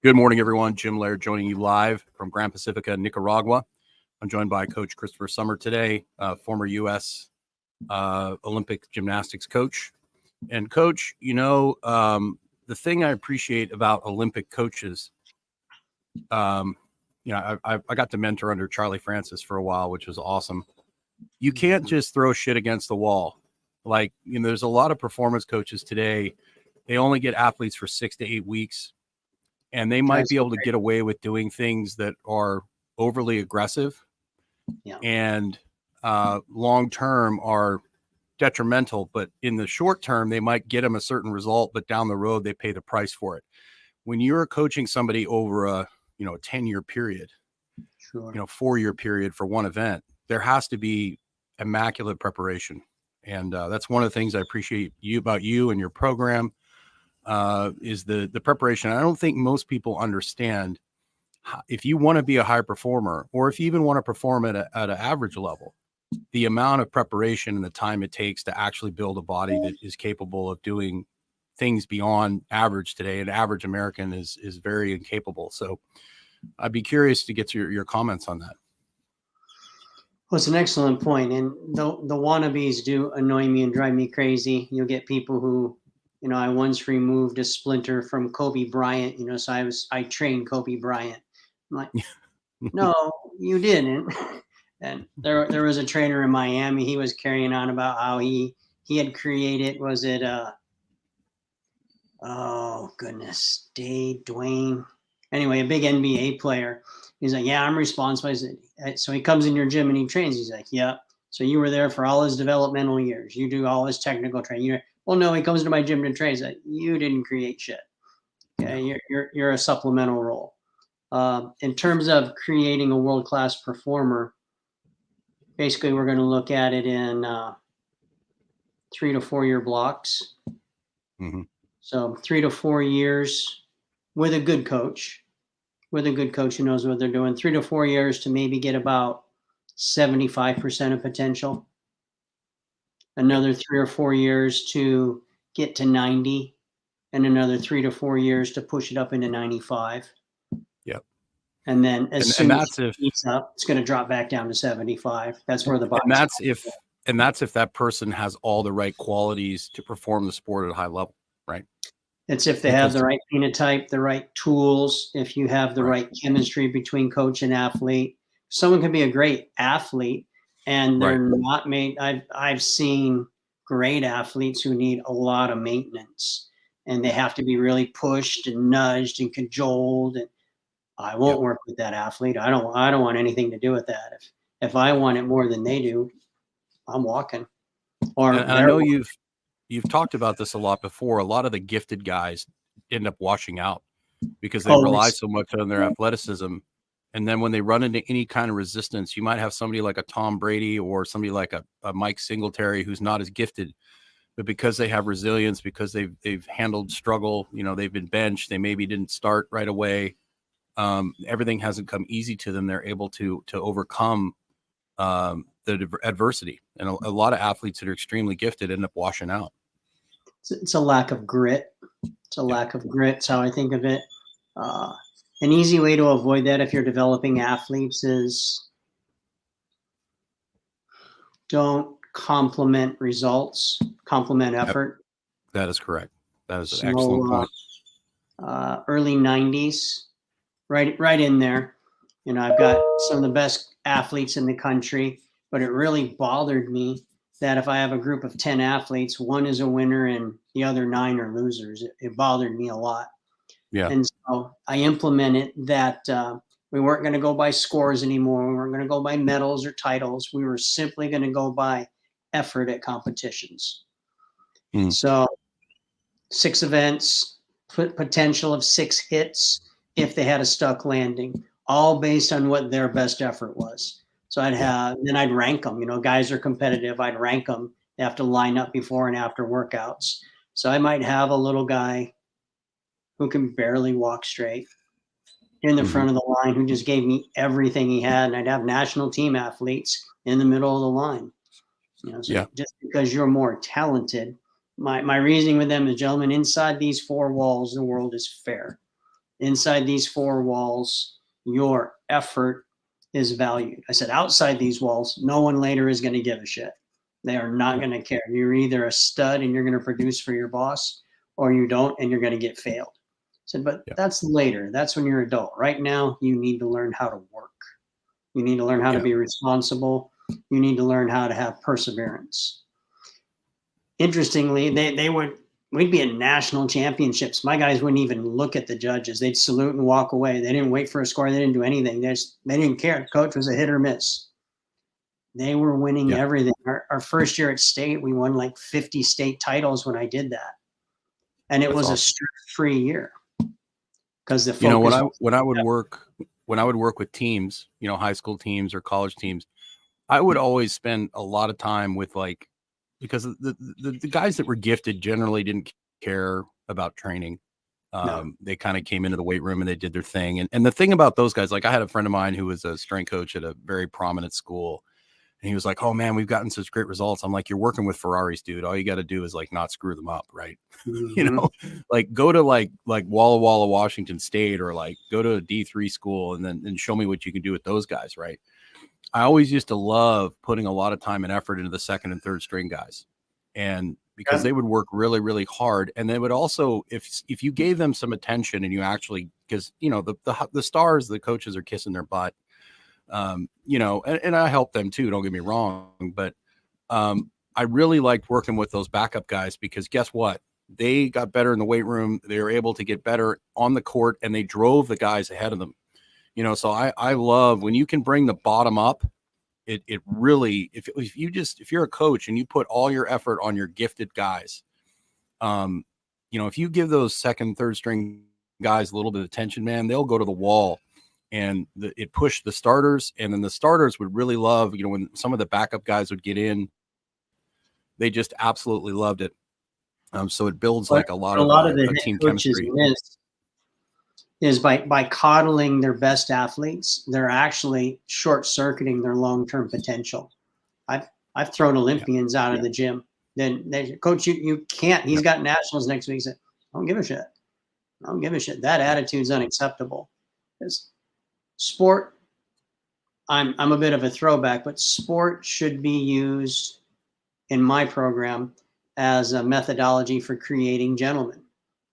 Good morning, everyone. Jim Laird joining you live from Grand Pacifica, Nicaragua. I'm joined by Coach Christopher Sommer today, former U.S. Olympic gymnastics coach. And Coach, the thing I appreciate about Olympic coaches, I got to mentor under Charlie Francis for a while, which was awesome. You can't just throw shit against the wall. There's a lot of performance coaches today. They only get athletes for 6 to 8 weeks. And they might be able to get away with doing things that are overly aggressive and long-term are detrimental. But in the short term, they might get them a certain result, but down the road, they pay the price for it. When you're coaching somebody over a 10-year period, 4-year period for one event, there has to be immaculate preparation. And that's one of the things I appreciate about you and your program. Is the preparation. I don't think most people understand if you want to be a high performer, or if you even want to perform at an average level, the amount of preparation and the time it takes to actually build a body that is capable of doing things beyond average today. An average American is very incapable. So I'd be curious to get your comments on that. Well, it's an excellent point. And the wannabes do annoy me and drive me crazy. You'll get people who, I once removed a splinter from Kobe Bryant, so I trained Kobe Bryant. I'm like, no, you didn't. And there was a trainer in Miami. He was carrying on about how he had created, was it, Dwayne. Anyway, a big NBA player. He's like, yeah, I'm responsible. So he comes in your gym and he trains. He's like, yeah. So you were there for all his developmental years. You do all his technical training. Well, no, he comes to my gym to train. He's like, you didn't create shit. Okay, you're a supplemental role. In terms of creating a world-class performer, basically we're going to look at it in 3 to 4 year blocks. Mm-hmm. So 3 to 4 years with a good coach who knows what they're doing. 3 to 4 years to maybe get about 75% of potential. Another 3 or 4 years to get to 90, and another 3 to 4 years to push it up into 95. Yep. And then as soon as it heats up, it's going to drop back down to 75. That's where the body. And that's if that person has all the right qualities to perform the sport at a high level, right? It's if they have the right phenotype, the right tools, if you have the right chemistry between coach and athlete. Someone can be a great athlete and they're not made. I've seen great athletes who need a lot of maintenance, and they have to be really pushed and nudged and cajoled. And I won't work with that athlete. I don't want anything to do with that. If I want it more than they do, I'm walking. And I know you've talked about this a lot before. A lot of the gifted guys end up washing out because they rely so much on their athleticism. And then when they run into any kind of resistance, you might have somebody like a Tom Brady or somebody like a Mike Singletary who's not as gifted, but because they have resilience, because they've handled struggle, they've been benched, they maybe didn't start right away. Everything hasn't come easy to them. They're able to overcome the adversity. And a lot of athletes that are extremely gifted end up washing out. It's a lack of grit. It's a lack of grit. That's how I think of it. An easy way to avoid that if you're developing athletes is don't compliment results, compliment effort. That is correct. That is an excellent point. Early 90s, right in there. I've got some of the best athletes in the country, but it really bothered me that if I have a group of 10 athletes, one is a winner and the other 9 are losers. It bothered me a lot. Yeah. And so I implemented that we weren't going to go by scores anymore. We weren't going to go by medals or titles. We were simply going to go by effort at competitions. So 6 events, potential of 6 hits if they had a stuck landing, all based on what their best effort was. So I'd rank them. Guys are competitive. I'd rank them. They have to line up before and after workouts. So I might have a little guy who can barely walk straight in the front of the line, who just gave me everything he had. And I'd have national team athletes in the middle of the line. Just because you're more talented, my reasoning with them is, gentlemen, inside these 4 walls, the world is fair. inside these four walls, your effort is valued. I said, outside these walls, no one later is going to give a shit. They are not going to care. You're either a stud and you're going to produce for your boss, or you don't and you're going to get failed. I said, but that's later. That's when you're adult. Right now, you need to learn how to work. You need to learn how to be responsible. You need to learn how to have perseverance. Interestingly, we'd be at national championships. My guys wouldn't even look at the judges. They'd salute and walk away. They didn't wait for a score. They didn't do anything. They didn't care. Coach was a hit or miss. They were winning everything. Our first year at state, we won like 50 state titles when I did that. And it was a stress-free year. Because the focus when I would work with teams, high school teams or college teams, I would always spend a lot of time with because the guys that were gifted generally didn't care about training. They kind of came into the weight room and they did their thing. And the thing about those guys, like I had a friend of mine who was a strength coach at a very prominent school. And he was like, oh man, we've gotten such great results. I'm like, you're working with Ferraris, dude. All you got to do is not screw them up. Right. Mm-hmm. Go to like Walla Walla, Washington State, or go to a D3 school and show me what you can do with those guys. Right. I always used to love putting a lot of time and effort into the second and third string guys. And because they would work really, really hard. And they would also, if you gave them some attention and you actually, because, the stars, the coaches are kissing their butt. And I help them too, don't get me wrong, but I really liked working with those backup guys because guess what? They got better in the weight room. They were able to get better on the court and they drove the guys ahead of them. So I love when you can bring the bottom up. It really, if you're a coach and you put all your effort on your gifted guys, if you give those second, third string guys a little bit of attention, man, they'll go to the wall. And it pushed the starters, and then the starters would really love, when some of the backup guys would get in, they just absolutely loved it. So it builds a lot of the team chemistry. Is by coddling their best athletes, they're actually short-circuiting their long-term potential. I've thrown Olympians out of the gym. Then they, coach, you can't. He's got nationals next week. He said, I don't give a shit. I don't give a shit. That attitude's unacceptable. Because sport, I'm a bit of a throwback, but sport should be used in my program as a methodology for creating gentlemen,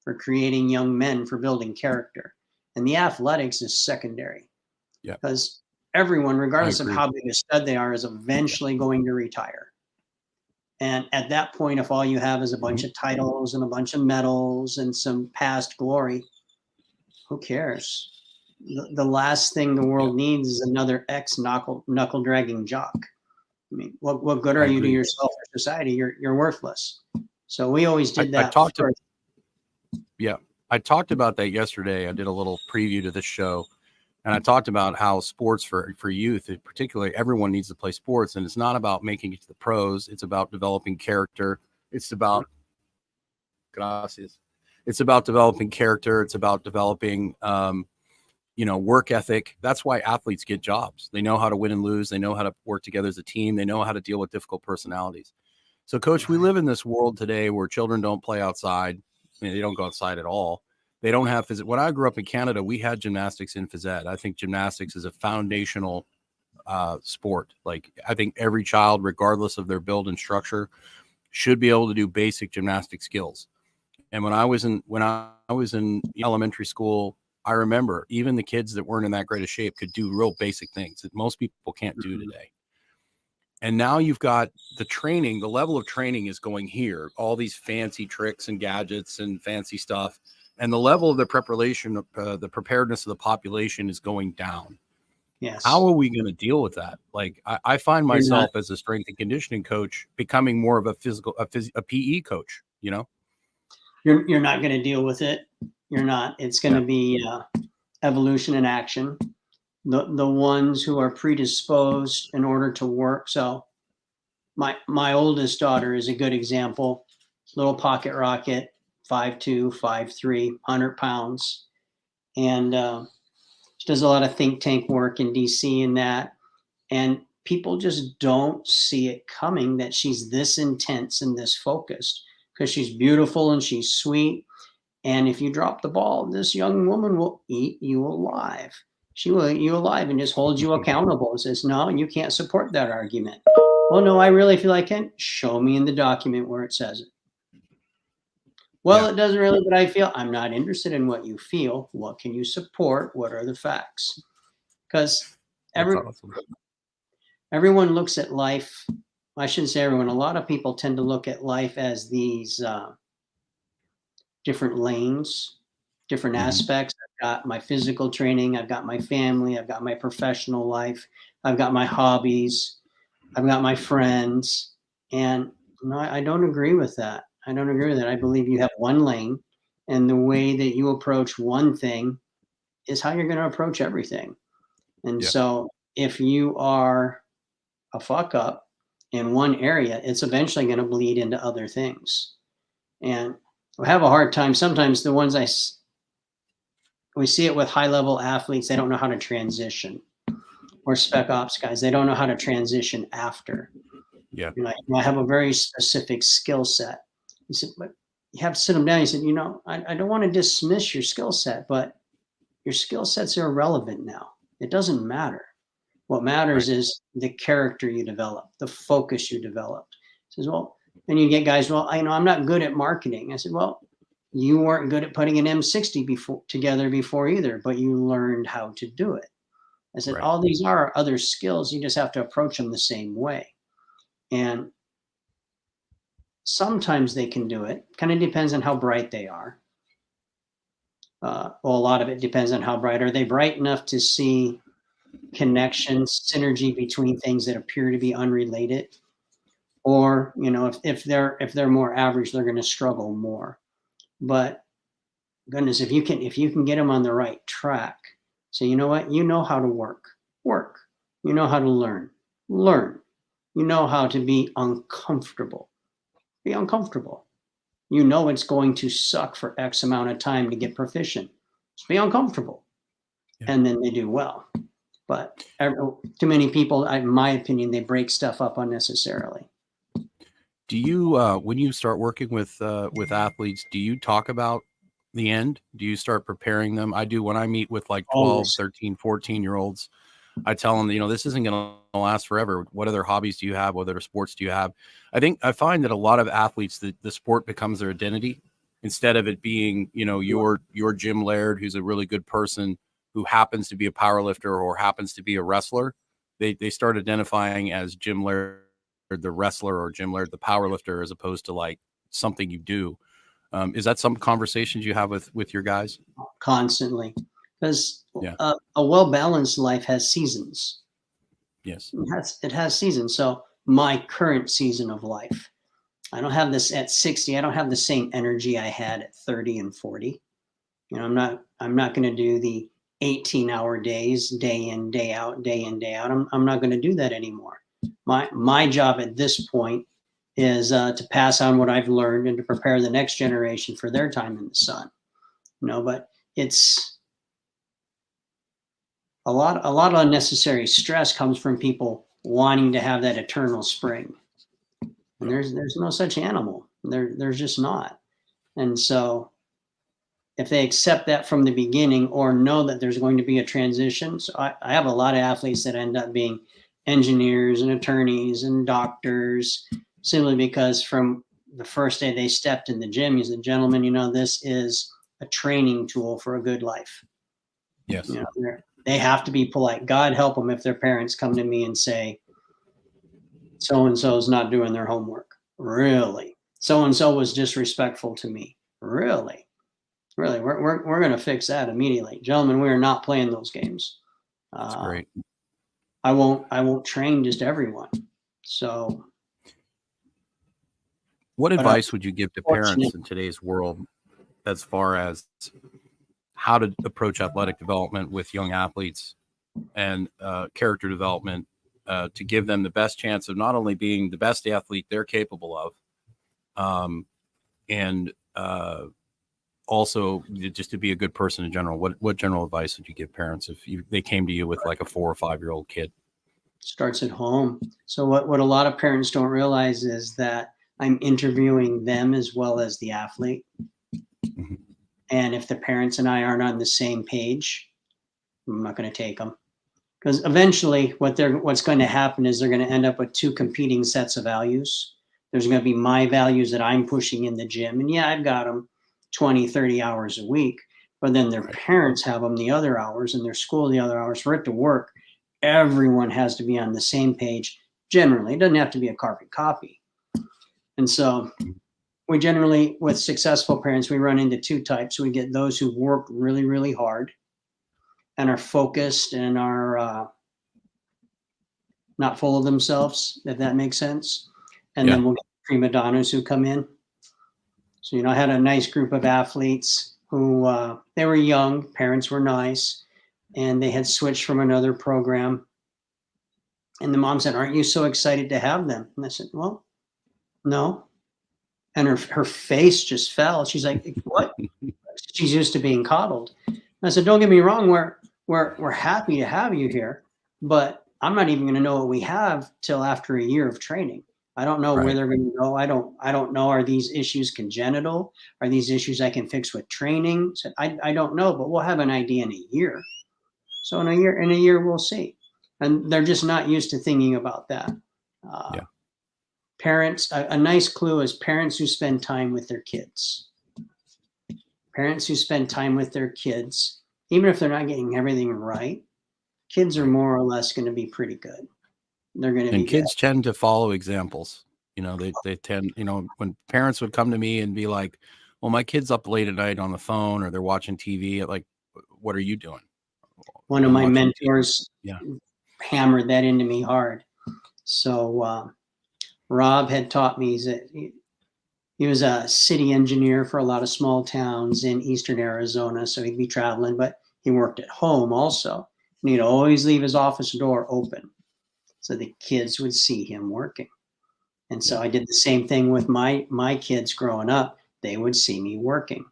for creating young men, for building character. And the athletics is secondary. Because everyone, regardless of how big a stud they are, is eventually going to retire. And at that point, if all you have is a bunch of titles and a bunch of medals and some past glory, who cares? The last thing the world needs is another knuckle dragging jock. I mean, what good are you to yourself or society? You're worthless. So we always did that. I talked about that yesterday. I did a little preview to this show, and I talked about how sports for youth, particularly, everyone needs to play sports, and it's not about making it to the pros. It's about developing character. It's about developing character. It's about developing work ethic. That's why athletes get jobs. They know how to win and lose. They know how to work together as a team. They know how to deal with difficult personalities. So, Coach, we live in this world today where children don't play outside. They don't go outside at all. They don't have phys. When I grew up in Canada, we had gymnastics in phys ed. I think gymnastics is a foundational sport. I think every child, regardless of their build and structure, should be able to do basic gymnastic skills. And when I was in elementary school, I remember even the kids that weren't in that great of shape could do real basic things that most people can't do today. And now you've got the training, the level of training is going here, all these fancy tricks and gadgets and fancy stuff. And the level of the preparation, the preparedness of the population is going down. Yes. How are we going to deal with that? I find myself as a strength and conditioning coach becoming more of a PE coach, You're not going to deal with it. You're not. It's going to be evolution in action. The ones who are predisposed in order to work. So my oldest daughter is a good example. Little pocket rocket, 5'2", 5'3", 100 pounds. And she does a lot of think tank work in DC and that. And people just don't see it coming that she's this intense and this focused because she's beautiful and she's sweet. And if you drop the ball, this young woman will eat you alive. She will eat you alive and just hold you accountable and says, no, you can't support that argument. Well, no, I really feel I can. Show me in the document where it says it. Well, Yeah. it doesn't really, but I feel I'm not interested in what you feel. What can you support? What are the facts? Because That's awesome. everyone looks at life. I shouldn't say everyone. A lot of people tend to look at life as these different lanes, different aspects. I've got my physical training. I've got my family. I've got my professional life. I've got my hobbies. I've got my friends. And no, I don't agree with that. I don't agree with that. I believe you have one lane, and the way that you approach one thing is how you're going to approach everything. And Yeah. so if you are a fuck up in one area, it's eventually going to bleed into other things. And I have a hard time. Sometimes the ones we see it with high level athletes, they don't know how to transition, or spec ops guys, they don't know how to transition after. Yeah. You know, I have a very specific skill set. He said, but you have to sit them down. He said, you know, I don't want to dismiss your skill set, but your skill sets are irrelevant now. It doesn't matter. What matters is the character you develop, the focus you developed. He says, well, and you get guys, well, I know I'm not good at marketing. I said, well, you weren't good at putting an M60 together before either, but you learned how to do it. I said, all these are other skills. You just have to approach them the same way. And sometimes they can do it. Kind of depends on how bright they are. Well, a lot of it depends on how bright. Are they bright enough to see connections, synergy between things that appear to be unrelated? Or, you know, if they're more average, they're going to struggle more. But goodness, if you can get them on the right track, so you know what, you know how to work. You know how to learn. You know how to be uncomfortable. Be uncomfortable. You know it's going to suck for X amount of time to get proficient. Just be uncomfortable. Yeah. And then they do well. But too many people, in my opinion, they break stuff up unnecessarily. Do you, when you start working with athletes, do you talk about the end? Do you start preparing them? I do when I meet with like 12, Always. 13, 14-year-olds. I tell them, you know, this isn't going to last forever. What other hobbies do you have? What other sports do you have? I find that a lot of athletes, the sport becomes their identity instead of it being, you know, your Jim Laird, who's a really good person who happens to be a powerlifter or happens to be a wrestler. They start identifying as Jim Laird, the wrestler, or Jim Laird, the powerlifter, as opposed to like something you do. Is that some conversations you have with your guys? Constantly. Because a well-balanced life has seasons. Yes. It has seasons. So my current season of life, I don't have this at 60. I don't have the same energy I had at 30 and 40. You know, I'm not going to do the 18-hour days, day in, day out. I'm not going to do that anymore. My job at this point is to pass on what I've learned and to prepare the next generation for their time in the sun. You know, but it's a lot of unnecessary stress comes from people wanting to have that eternal spring. And there's no such animal. There's just not. And so if they accept that from the beginning or know that there's going to be a transition. So I have a lot of athletes that end up being engineers and attorneys and doctors, simply because from the first day they stepped in the gym, he said, gentlemen, you know, this is a training tool for a good life. Yes. You know, they have to be polite. God help them if their parents come to me and say, so-and-so is not doing their homework. Really? So-and-so was disrespectful to me. Really? We're going to fix that immediately. Gentlemen, we are not playing those games. That's great. I won't train just everyone. So what advice would you give to parents in today's world as far as how to approach athletic development with young athletes and character development to give them the best chance of not only being the best athlete they're capable of, and also just to be a good person in general? What general advice would you give parents if they came to you with like a 4 or 5-year-old kid? Starts at home. So what a lot of parents don't realize is that I'm interviewing them as well as the athlete. Mm-hmm. And if the parents and I aren't on the same page, I'm not going to take them. Because eventually what's going to happen is they're going to end up with two competing sets of values. There's going to be my values that I'm pushing in the gym. And yeah, I've got them 20, 30 hours a week, but then their parents have them the other hours and their school the other hours. For it to work, everyone has to be on the same page. Generally, it doesn't have to be a carbon copy. And so we generally, with successful parents, we run into two types. We get those who work really, really hard and are focused and are not full of themselves, if that makes sense. And then we'll get prima donnas who come in. So, I had a nice group of athletes who they were young, parents were nice, and they had switched from another program. And the mom said, "Aren't you so excited to have them?" And I said, "Well, no." And her face just fell. She's like, "What?" She's used to being coddled. And I said, "Don't get me wrong, we're happy to have you here, but I'm not even going to know what we have till after a year of training. I don't know where they're going to go. I don't know. Are these issues congenital? Are these issues I can fix with training?" So I don't know, but we'll have an idea in a year. So in a year we'll see. And they're just not used to thinking about that. Parents, a nice clue is parents who spend time with their kids. Parents who spend time with their kids, even if they're not getting everything right, kids are more or less going to be pretty good. They're going to be And kids tend to follow examples. They tend, when parents would come to me and be like, "Well, my kid's up late at night on the phone or they're watching TV." Like, "What are you doing?" One of my mentors hammered that into me hard. So Rob had taught me that he was a city engineer for a lot of small towns in eastern Arizona. So he'd be traveling, but he worked at home also. And he'd always leave his office door open so the kids would see him working. And so I did the same thing with my kids growing up. They would see me working.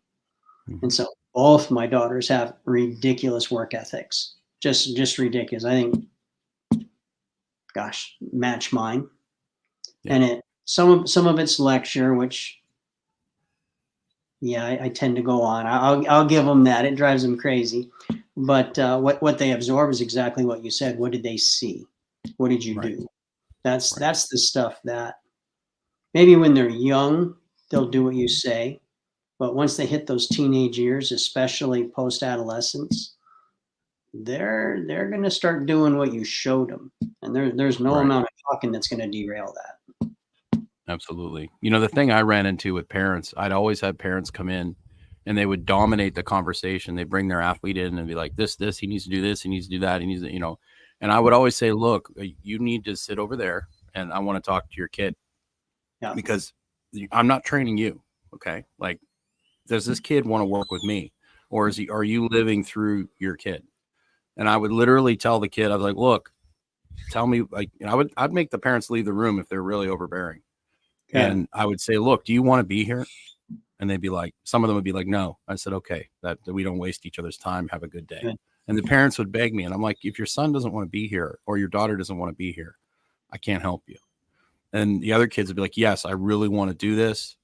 And so both my daughters have ridiculous work ethics, just ridiculous. I think, gosh, match mine. And some of it's lecture, which I tend to go on. I'll give them that. It drives them crazy. But what they absorb is exactly what you said. What did they see? What did you do? That's the stuff that maybe when they're young, they'll do what you say. But once they hit those teenage years, especially post-adolescence, they're going to start doing what you showed them. And there's no amount of talking that's going to derail that. Absolutely. The thing I ran into with parents, I'd always have parents come in and they would dominate the conversation. They bring their athlete in and be like, this, he needs to do this. He needs to do that. He needs to, and I would always say, "Look, you need to sit over there and I want to talk to your kid because I'm not training you. Okay. Like, does this kid want to work with me or are you living through your kid?" And I would literally tell the kid, I was like, "Look, tell me," like, I'd make the parents leave the room if they're really overbearing. And I would say, "Look, do you want to be here?" And they'd be like, some of them would be like, "No." I said, "Okay, that we don't waste each other's time. Have a good day." And the parents would beg me. And I'm like, "If your son doesn't want to be here or your daughter doesn't want to be here, I can't help you." And the other kids would be like, "Yes, I really want to do this."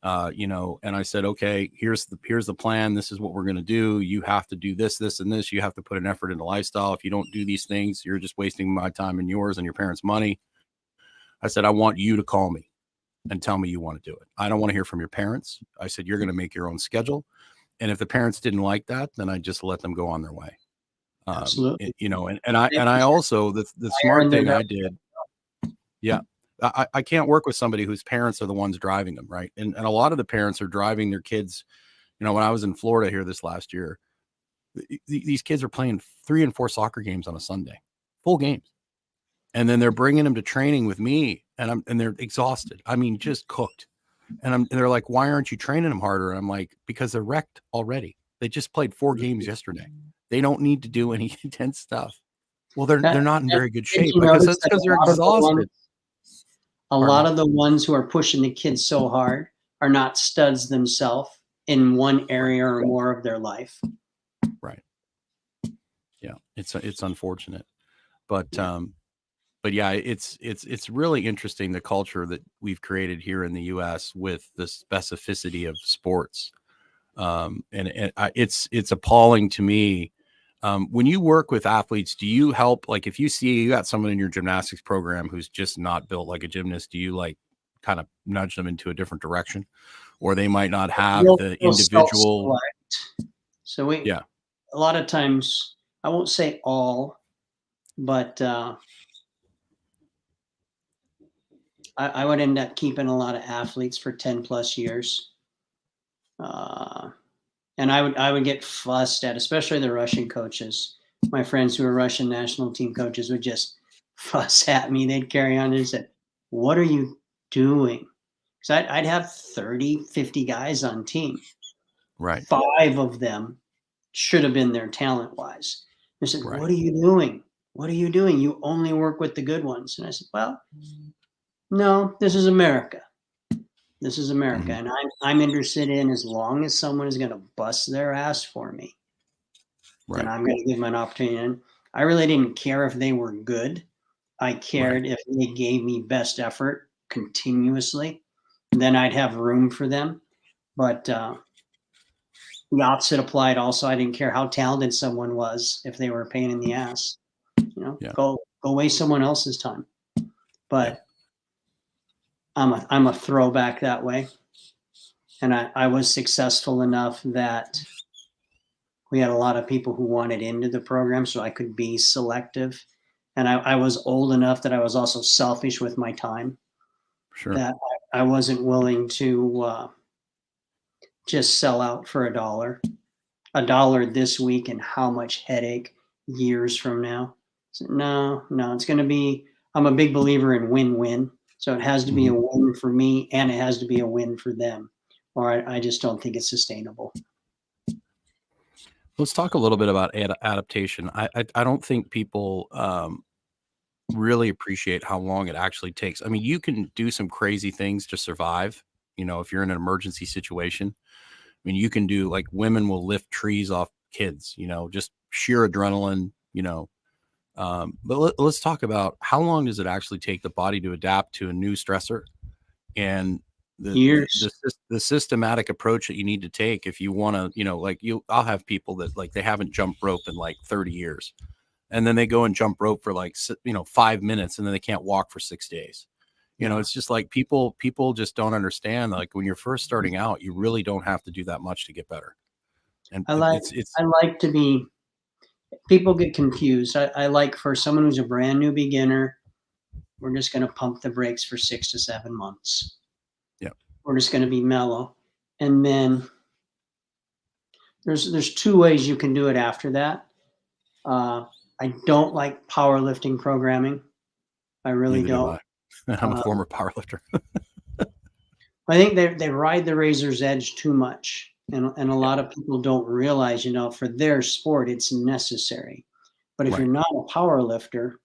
And I said, "Okay, here's the plan. This is what we're going to do. You have to do this, this, and this. You have to put an effort into lifestyle. If you don't do these things, you're just wasting my time and yours and your parents' money." I said, "I want you to call me and tell me you want to do it. I don't want to hear from your parents." I said, "You're going to make your own schedule. And if the parents didn't like that, then I just let them go on their way." Absolutely. And I also, the smart thing I did. Yeah. I can't work with somebody whose parents are the ones driving them. Right. And a lot of the parents are driving their kids. When I was in Florida here this last year, these kids are playing 3 and 4 soccer games on a Sunday, full games. And then they're bringing them to training with me and they're exhausted. I mean, just cooked. And they're like, "Why aren't you training them harder?" And I'm like, "Because they're wrecked already. They just played 4 games yesterday. They don't need to do any intense stuff." Well, they're not in very good shape because they're exhausted. A lot of the ones who are pushing the kids so hard are not studs themselves in one area or more of their life. Right. Yeah. It's unfortunate, but yeah, it's really interesting, the culture that we've created here in the US with the specificity of sports. It's appalling to me. When you work with athletes, do you help, like if you see you got someone in your gymnastics program who's just not built like a gymnast, do you like kind of nudge them into a different direction, or they might not have the We'll individual? self-select. So Yeah. a lot of times, I won't say all, but I would end up keeping a lot of athletes for 10 plus years. And I would get fussed at, especially the Russian coaches. My friends who are Russian national team coaches would just fuss at me. They'd carry on and say, "What are you doing?" Because I'd have 30, 50 guys on team. Right. 5 of them should have been there talent wise. They said, Right. "What are you doing? What are you doing? You only work with the good ones." And I said, "Well, no, this is America. This is America, and I'm interested in, as long as someone is going to bust their ass for me, then Right. I'm going to give them an opportunity." And I really didn't care if they were good. I cared if they gave me best effort continuously, then I'd have room for them. But the opposite applied also. I didn't care how talented someone was if they were a pain in the ass. Yeah. Go waste someone else's time. Yeah. But I'm a throwback that way. And I was successful enough that we had a lot of people who wanted into the program, so I could be selective. And I was old enough that I was also selfish with my time, Sure. that I wasn't willing to just sell out for $1 this week, and how much headache years from now. So no, it's going to be, I'm a big believer in win-win. So it has to be a win for me, and it has to be a win for them, or I just don't think it's sustainable. Let's talk a little bit about adaptation. I don't think people really appreciate how long it actually takes. I mean, you can do some crazy things to survive. If you're in an emergency situation, I mean, you can do, like, women will lift trees off kids, just sheer adrenaline, but let's talk about how long does it actually take the body to adapt to a new stressor, and Years. the systematic approach that you need to take if you want to, like I'll have people that, like, they haven't jumped rope in like 30 years, and then they go and jump rope for like 5 minutes, and then they can't walk for 6 days. It's just like people just don't understand, like, when you're first starting out, you really don't have to do that much to get better. And I like to be, people get confused. I like, for someone who's a brand new beginner, we're just going to pump the brakes for 6 to 7 months. Yeah. We're just going to be mellow. And then there's 2 ways you can do it after that. I don't like powerlifting programming. I really Neither do don't. I'm a former powerlifter. I think they ride the razor's edge too much. And a lot of people don't realize, for their sport, it's necessary. But if Right. you're not a power lifter,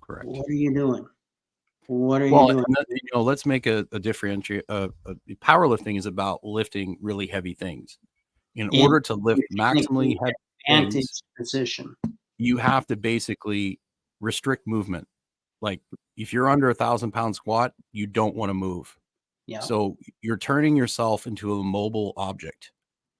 Correct. what are you doing? What are Well, you doing? and then, let's make a differentiate. Powerlifting is about lifting really heavy things. In order to lift maximally heavy Advantage things, position. you have to basically restrict movement. Like, if you're under 1,000-pound squat, you don't want to move. Yeah. So you're turning yourself into a mobile object.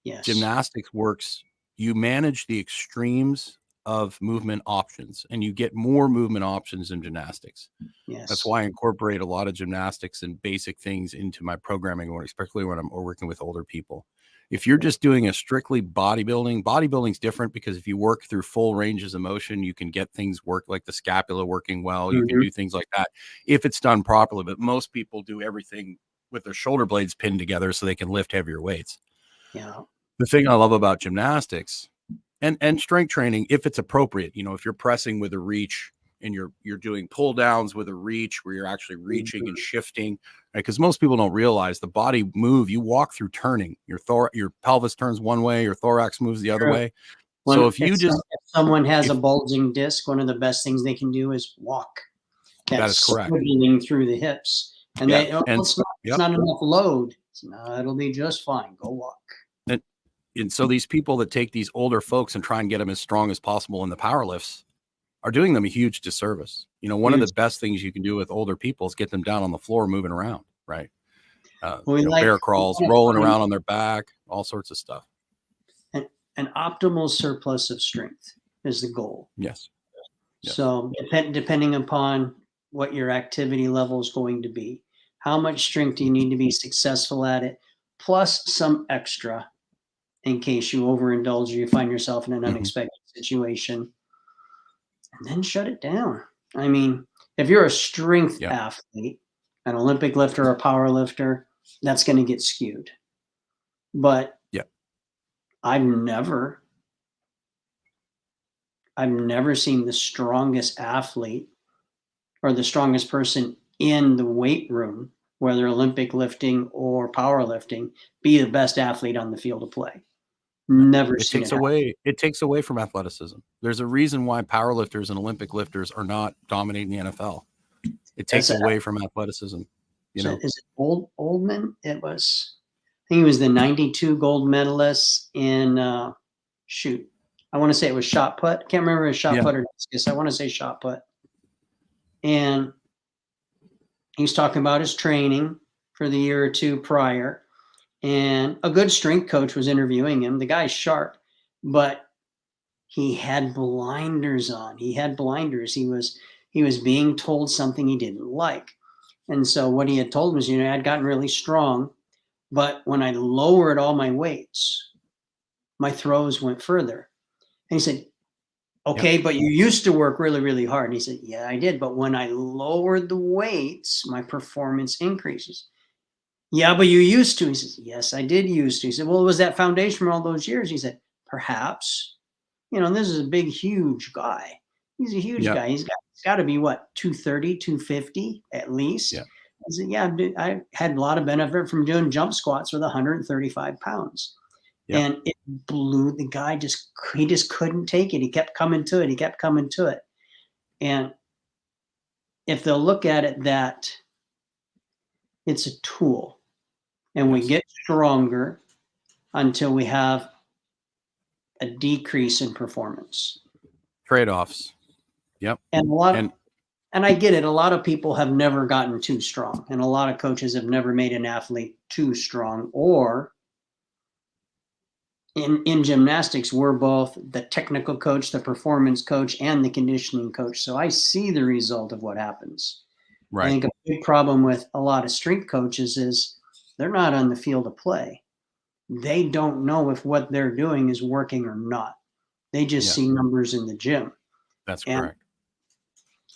Yes. Gymnastics works. You manage the extremes of movement options, and you get more movement options in gymnastics. Yes. That's why I incorporate a lot of gymnastics and basic things into my programming, especially when I'm working with older people. If you're just doing a strictly bodybuilding's different, because if you work through full ranges of motion, you can get things work, like the scapula working well. You can do things like that if it's done properly. But most people do everything with their shoulder blades pinned together so they can lift heavier weights. Yeah. The thing I love about gymnastics and strength training, if it's appropriate, if you're pressing with a reach, and you're doing pull downs with a reach where you're actually reaching and shifting, right? Because most people don't realize the body move. You walk through turning. Your pelvis turns one way, your thorax moves the other way. So if someone has a bulging disc, one of the best things they can do is walk. That is correct. Swiveling through the hips, and it's not enough load. No, it'll be just fine. Go walk. And so these people that take these older folks and try and get them as strong as possible in the power lifts are doing them a huge disservice. One of the best things you can do with older people is get them down on the floor moving around, right? bear crawls, rolling around on their back, all sorts of stuff. An optimal surplus of strength is the goal. Yes. So depending upon what your activity level is going to be, how much strength do you need to be successful at it, plus some extra in case you overindulge or you find yourself in an unexpected situation, and then shut it down. I mean, if you're a strength athlete, an Olympic lifter, a power lifter, that's going to get skewed. But I've never seen the strongest athlete or the strongest person in the weight room, whether Olympic lifting or powerlifting, be the best athlete on the field of play. Never seen it. It takes away from athleticism. There's a reason why powerlifters and Olympic lifters are not dominating the NFL. It takes away from athleticism. Is it Oldman? I think he was the 92 gold medalist in I want to say it was shot put. I can't remember if it was shot put or discus. I want to say shot put. And he's talking about his training for the year or two prior. And a good strength coach was interviewing him. The guy's sharp, but he had blinders on. He had blinders. He was being told something he didn't like. And so what he had told him was, I'd gotten really strong, but when I lowered all my weights, my throws went further. And he said, okay, but you used to work really, really hard. And he said, yeah, I did. But when I lowered the weights, my performance increases. Yeah, but you used to. He says, yes, I did used to. He said, well, was that foundation for all those years? He said, perhaps. This is a big, huge guy. He's a huge guy. He's got to be, 230, 250 at least? Yeah. I said, yeah, I had a lot of benefit from doing jump squats with 135 pounds. Yep. And it blew the guy. He just couldn't take it. He kept coming to it. And if they'll look at it that it's a tool and we get stronger until we have a decrease in performance. Trade-offs. Yep. And and I get it. A lot of people have never gotten too strong, and a lot of coaches have never made an athlete too strong. Or in gymnastics, we're both the technical coach, the performance coach, and the conditioning coach. So I see the result of what happens. Right. I think a big problem with a lot of strength coaches is they're not on the field of play. They don't know if what they're doing is working or not. They just see numbers in the gym. That's correct.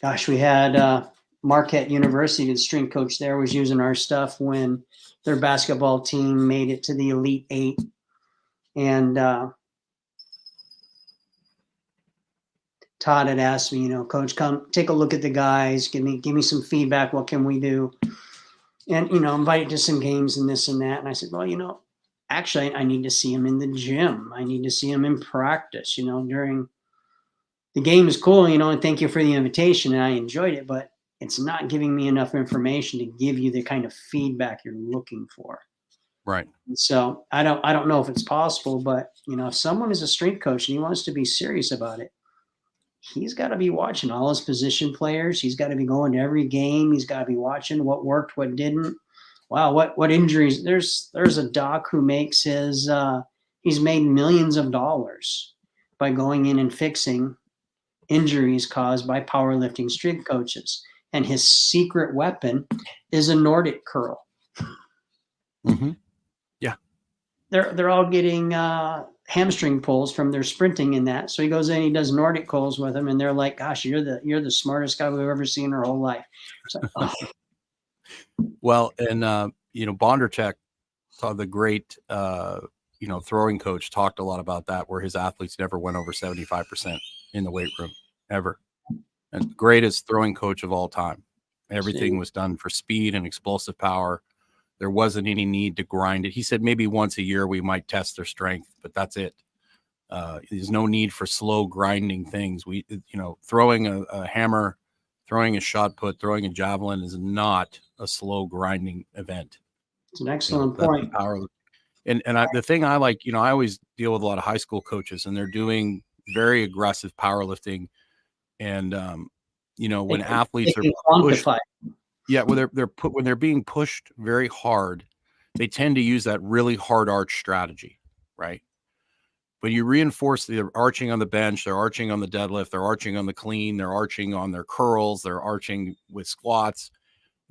Gosh, we had Marquette University, the strength coach there was using our stuff when their basketball team made it to the Elite Eight. And Todd had asked me, Coach, come take a look at the guys, give me some feedback. What can we do? And, invite to some games and this and that. And I said, well, actually, I need to see him in the gym. I need to see him in practice, during the game is cool, and thank you for the invitation. And I enjoyed it, but it's not giving me enough information to give you the kind of feedback you're looking for. Right. So I don't know if it's possible, but if someone is a strength coach and he wants to be serious about it, he's got to be watching all his position players. He's got to be going to every game. He's got to be watching what worked, what didn't. Wow, what injuries? There's a doc who makes he's made millions of dollars by going in and fixing injuries caused by powerlifting strength coaches. And his secret weapon is a Nordic curl. Mm-hmm. Yeah. They're all getting hamstring pulls from their sprinting in that. So he goes in, he does Nordic curls with them, and they're like, gosh, you're the smartest guy we've ever seen in our whole life. So, Well, and Bondarchuk, the great throwing coach, talked a lot about that, where his athletes never went over 75% in the weight room ever. And greatest throwing coach of all time. Everything was done for speed and explosive power. There wasn't any need to grind it. He said maybe once a year we might test their strength, but that's it. There's no need for slow grinding things. Throwing a hammer, throwing a shot put, throwing a javelin is not a slow grinding event. It's an excellent point. The thing I like, I always deal with a lot of high school coaches, and they're doing very aggressive powerlifting. And, when athletes are pushed, when they're being pushed very hard, they tend to use that really hard arch strategy, right? But you reinforce the arching on the bench, they're arching on the deadlift, they're arching on the clean, they're arching on their curls, they're arching with squats.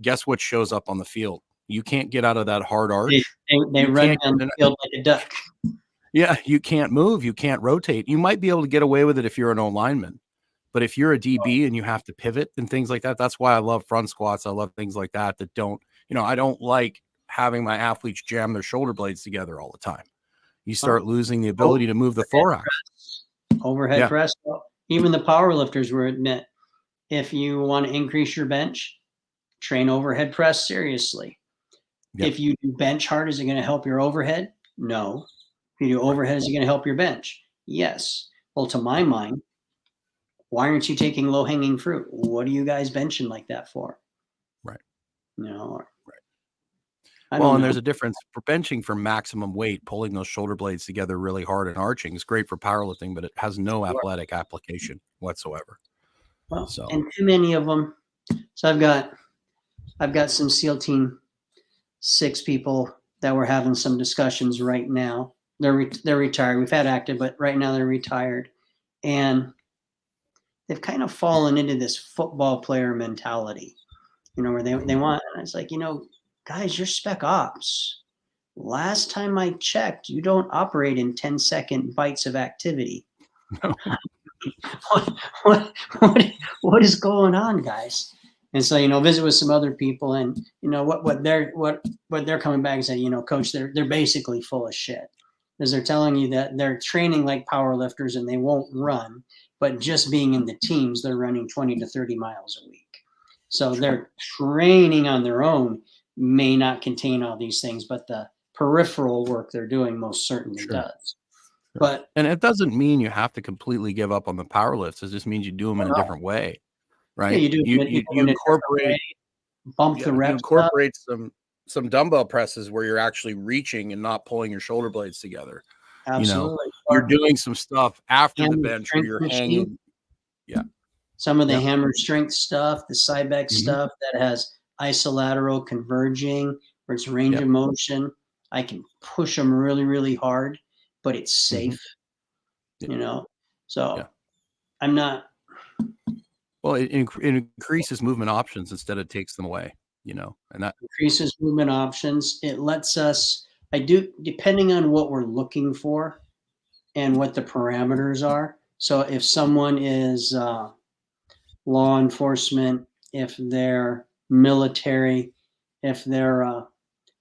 Guess what shows up on the field? You can't get out of that hard arch. They run down the field like a duck. Yeah, you can't move, you can't rotate. You might be able to get away with it if you're an O-lineman, but if you're a DB and you have to pivot and things like that, that's why I love front squats. I love things like that don't, I don't like having my athletes jam their shoulder blades together all the time. You start losing the ability to move the thorax. Overhead press. Even the power lifters will admit, if you want to increase your bench, train overhead press seriously. Yep. If you do bench hard, is it going to help your overhead? No. If you do overhead, is it going to help your bench? Yes. Well, to my mind, why aren't you taking low-hanging fruit? What are you guys benching like that for? Right. Right. Well, and there's a difference for benching for maximum weight. Pulling those shoulder blades together really hard and arching is great for powerlifting, but it has no athletic application whatsoever. Well, and too many of them. So I've got some SEAL Team 6 people that we're having some discussions right now. They're retired. We've had active, but right now they're retired, and they've kind of fallen into this football player mentality, where they want. And it's like, guys, you're spec ops. Last time I checked, you don't operate in 10-second bites of activity. No. What is going on, guys? And so, visit with some other people, and what they're coming back and saying, coach, they're basically full of shit, because they're telling you that they're training like power lifters and they won't run, but just being in the teams, they're running 20 to 30 miles a week. So they're training on their own may not contain all these things, but the peripheral work they're doing most certainly does. But and it doesn't mean you have to completely give up on the power lifts. It just means you do them in a different way, right? Yeah, you incorporate bump the reps. You incorporate some dumbbell presses where you're actually reaching and not pulling your shoulder blades together. Absolutely. You're doing some stuff after the bench where you're hanging. Yeah. Some of the hammer strength stuff, the Cybex stuff that has isolateral converging, where it's range of motion. I can push them really, really hard, but it's safe, so I'm not. Well, it increases movement options instead of takes them away, and that increases movement options. It lets us, depending on what we're looking for and what the parameters are. So if someone is law enforcement, if they're military, if they're a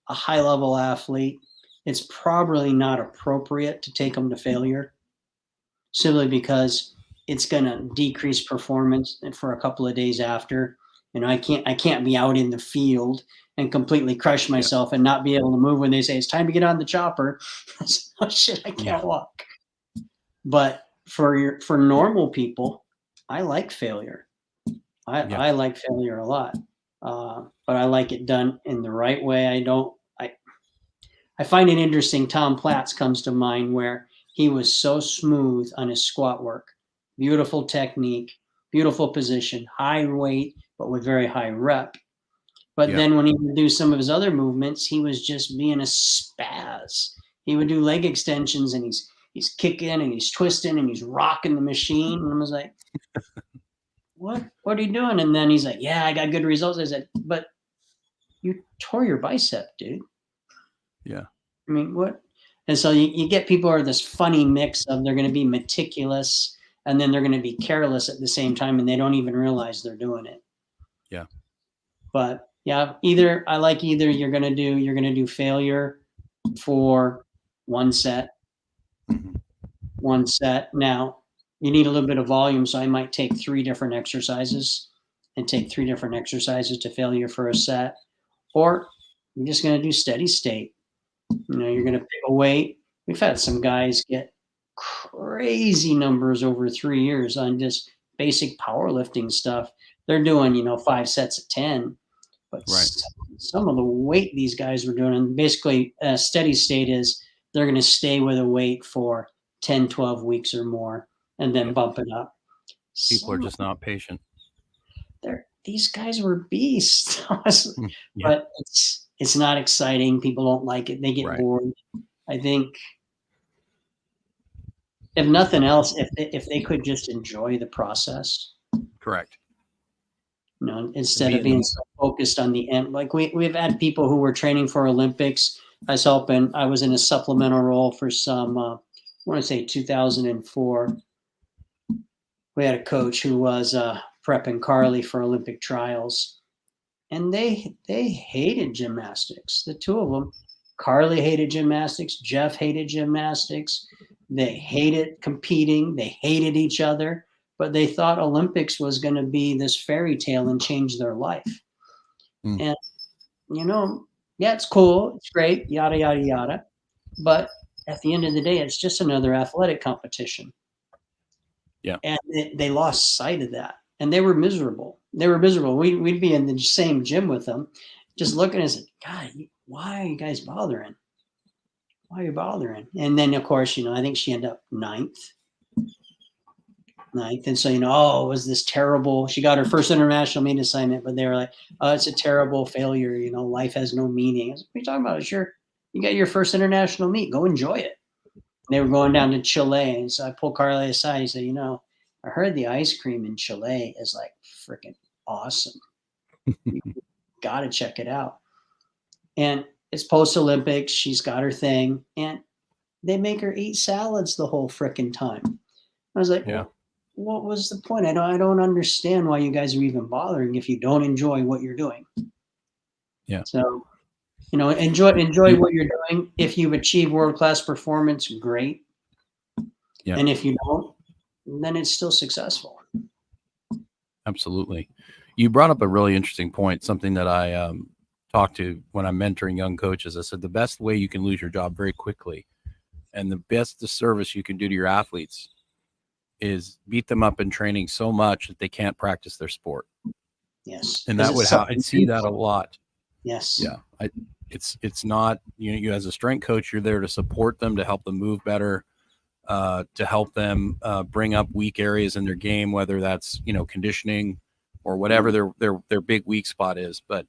high-level athlete, it's probably not appropriate to take them to failure, simply because it's going to decrease performance for a couple of days after. I can't be out in the field and completely crush myself and not be able to move when they say it's time to get on the chopper. Oh shit, I can't walk. But for normal people, I like failure. I like failure a lot, but I like it done in the right way. I find it interesting. Tom Platz comes to mind, where he was so smooth on his squat work, beautiful technique, beautiful position, high weight, but with very high rep. But then when he would do some of his other movements, he was just being a spaz. He would do leg extensions and he's kicking and he's twisting and he's rocking the machine. And I was like, what are you doing? And then he's like, yeah, I got good results. I said, but you tore your bicep, dude. Yeah. I mean, what? And so you get people who are this funny mix of they're going to be meticulous and then they're going to be careless at the same time, and they don't even realize they're doing it. Yeah. But either you're going to do failure for one set. Now you need a little bit of volume, so I might take 3 different exercises and take 3 different exercises to failure for a set, or you're just going to do steady state. You're going to pick a weight. We've had some guys get crazy numbers over 3 years on just basic powerlifting stuff. They're doing, 5 sets of 10, but some of the weight these guys were doing, and basically a steady state is they're going to stay with a weight for 10, 12 weeks or more and then bump it up. People are just not patient. These guys were beasts. But it's not exciting. People don't like it. They get Right. bored. I think if nothing else, if they could just enjoy the process, Correct. instead Be of in the being so focused on the end. Like we've had people who were training for Olympics. I was in a supplemental role for some, I want to say 2004. We had a coach who was prepping Carly for Olympic trials, and they hated gymnastics. The two of them. Carly hated gymnastics. Jeff hated gymnastics. They hated competing. They hated each other, but they thought Olympics was going to be this fairy tale and change their life. Mm. And, yeah, it's cool. It's great, yada, yada, yada. But at the end of the day, it's just another athletic competition. Yeah. And they lost sight of that. And they were miserable. We'd be in the same gym with them, just looking and saying, God, why are you guys bothering? Why are you bothering? And then, of course, I think she ended up ninth. And so, it was this terrible, she got her first international meet assignment, but they were like, oh, it's a terrible failure. Life has no meaning. I was like, what are you talking about? Sure. You got your first international meet. Go enjoy it. And they were going down to Chile. And so I pulled Carly aside. He said, I heard the ice cream in Chile is like freaking awesome. You got to check it out. And it's post-Olympics. She's got her thing. And they make her eat salads the whole freaking time. I was like, Yeah. well, what was the point? I don't understand why you guys are even bothering if you don't enjoy what you're doing. Yeah. So, enjoy what you're doing. If you've achieved world-class performance, great. Yeah. And if you don't, then it's still successful. Absolutely. You brought up a really interesting point, something that I talk to when I'm mentoring young coaches. I said, the best way you can lose your job very quickly and the best disservice you can do to your athletes is beat them up in training so much that they can't practice their sport. Yes. And that would I see that a lot. Yes. Yeah. It's not, you as a strength coach, you're there to support them, to help them move better, to help them bring up weak areas in their game, whether that's, conditioning or whatever their big weak spot is. But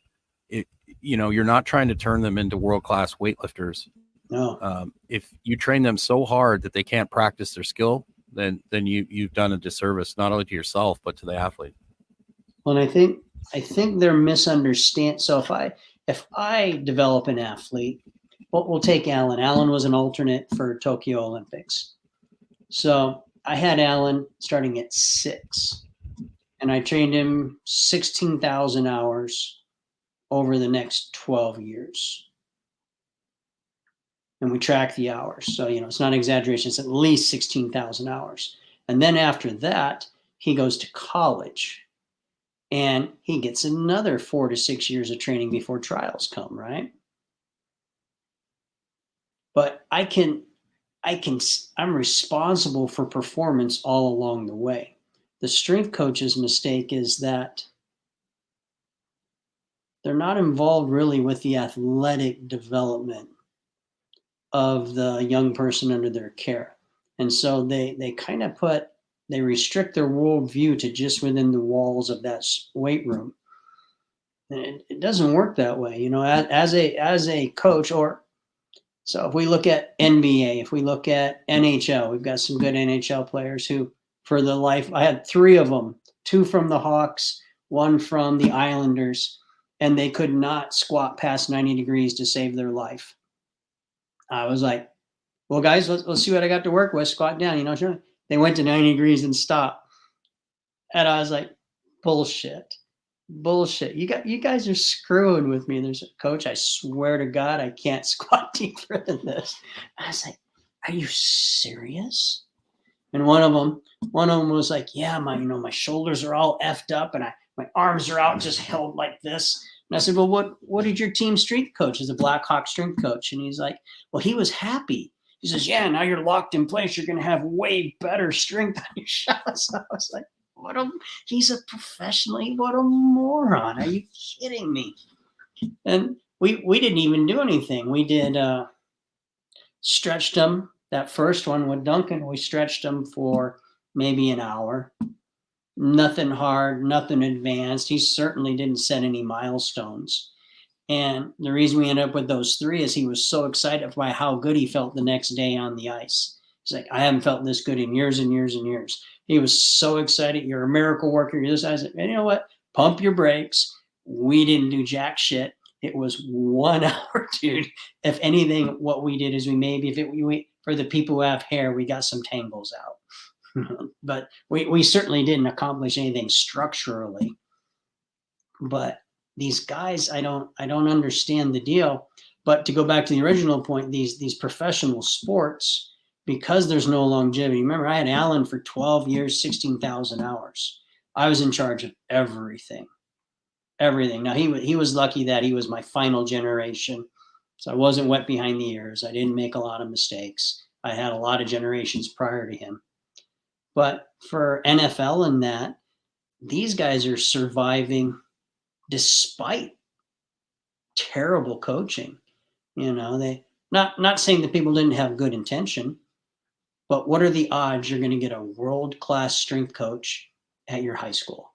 you're not trying to turn them into world-class weightlifters. No. If you train them so hard that they can't practice their skill, then you've done a disservice, not only to yourself, but to the athlete. Well, and I think they're misunderstand. So if I develop an athlete, we'll take Alan. Alan was an alternate for Tokyo Olympics. So I had Alan starting at 6, and I trained him 16,000 hours over the next 12 years. And we track the hours. So, it's not exaggeration. It's at least 16,000 hours. And then after that, he goes to college and he gets another 4 to 6 years of training before trials come, right? But I'm responsible for performance all along the way. The strength coach's mistake is that they're not involved really with the athletic development of the young person under their care. And so they kind of they restrict their worldview to just within the walls of that weight room. And it doesn't work that way, as a coach. Or so if we look at NBA, if we look at NHL, we've got some good NHL players who, for the life, I had 3 of them, 2 from the Hawks, 1 from the Islanders, and they could not squat past 90 degrees to save their life. I was like, well, guys, let's see what I got to work with. Squat down, sure. They went to 90 degrees and stopped. And I was like, bullshit. You guys are screwing with me. There's a coach. I swear to God, I can't squat deeper than this. I was like, are you serious? And one of them was like, yeah, my shoulders are all effed up and my arms are out, just held like this. And I said, well, what did your team strength coach? Is a Blackhawk strength coach. And he's like, well, he was happy. He says, yeah, now you're locked in place. You're going to have way better strength on your shots. I was like, he's a professional. What a moron. Are you kidding me? And we didn't even do anything. We did stretched him. That first one with Duncan, we stretched him for maybe an hour. Nothing hard, nothing advanced. He certainly didn't set any milestones. And the reason we ended up with those 3 is he was so excited by how good he felt the next day on the ice. He's like, I haven't felt this good in years and years and years. He was so excited. You're a miracle worker. You're this. I said, and you know what? Pump your brakes. We didn't do jack shit. It was 1 hour, dude. If anything, what we did is for the people who have hair, we got some tangles out. But we certainly didn't accomplish anything structurally. But these guys, I don't understand the deal. But to go back to the original point, these professional sports, because there's no longevity. Remember, I had Alan for 12 years, 16,000 hours. I was in charge of everything. Now he was lucky that he was my final generation. So I wasn't wet behind the ears. I didn't make a lot of mistakes. I had a lot of generations prior to him. But for NFL and that, these guys are surviving despite terrible coaching. They not saying that people didn't have good intention, but what are the odds you're going to get a world-class strength coach at your high school?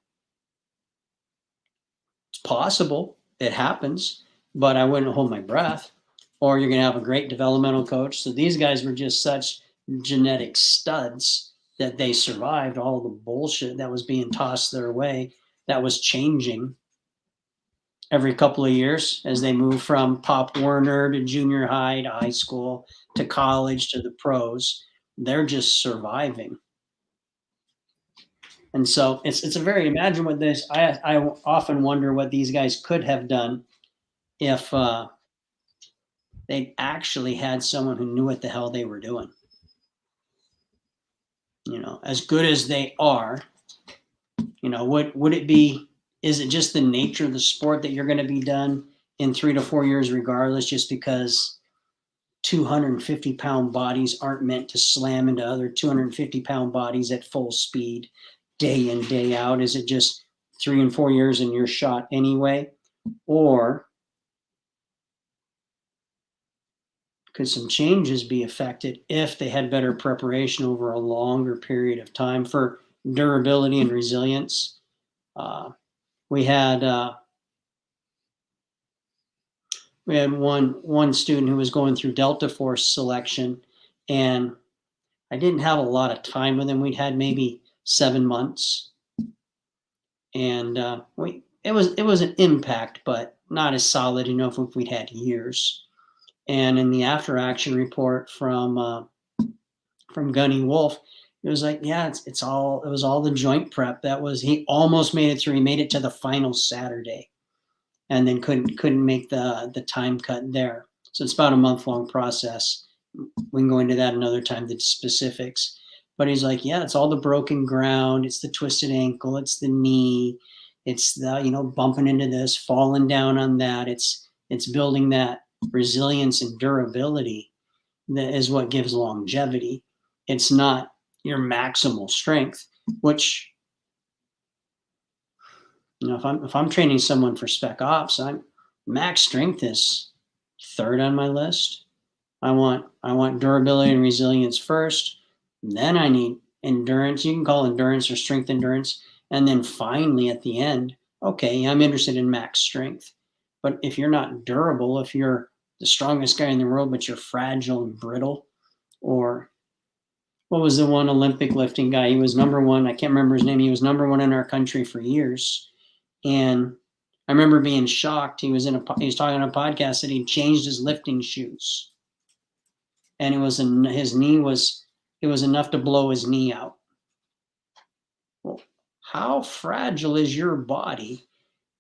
It's possible. It happens, but I wouldn't hold my breath. Or you're going to have a great developmental coach. So these guys were just such genetic studs that they survived all the bullshit that was being tossed their way, that was changing every couple of years as they move from Pop Warner to junior high to high school to college to the pros. They're just surviving. And so it's a very, imagine what this, I often wonder what these guys could have done if they actually had someone who knew what the hell they were doing. As good as they are, would it be, is it just the nature of the sport that you're going to be done in 3 to 4 years regardless, just because 250-pound bodies aren't meant to slam into other 250-pound bodies at full speed day in, day out? Is it just 3 and 4 years and you're shot anyway? Or could some changes be affected if they had better preparation over a longer period of time for durability and resilience? We had one student who was going through Delta Force selection, and I didn't have a lot of time with him. We'd had maybe 7 months, and it was an impact, but not as solid enough if we'd had years. And in the after action report from Gunny Wolf, it was like, yeah, it was all the joint prep. He almost made it through. He made it to the final Saturday, and then couldn't make the time cut there. So it's about a month-long process. We can go into that another time, the specifics. But he's like, yeah, it's all the broken ground. It's the twisted ankle. It's the knee. It's the, bumping into this, falling down on that. It's building that resilience and durability that is what gives longevity. It's not your maximal strength, which, if I'm training someone for spec ops, max strength is 3rd on my list. I want durability and resilience first. Then I need endurance. You can call endurance or strength endurance. And then finally at the end, okay, I'm interested in max strength. But if you're not durable, if you're the strongest guy in the world, but you're fragile and brittle, or what was the one Olympic lifting guy? He was number 1. I can't remember his name. He was number 1 in our country for years. And I remember being shocked. He was talking on a podcast that he changed his lifting shoes. And it was enough to blow his knee out. Well, how fragile is your body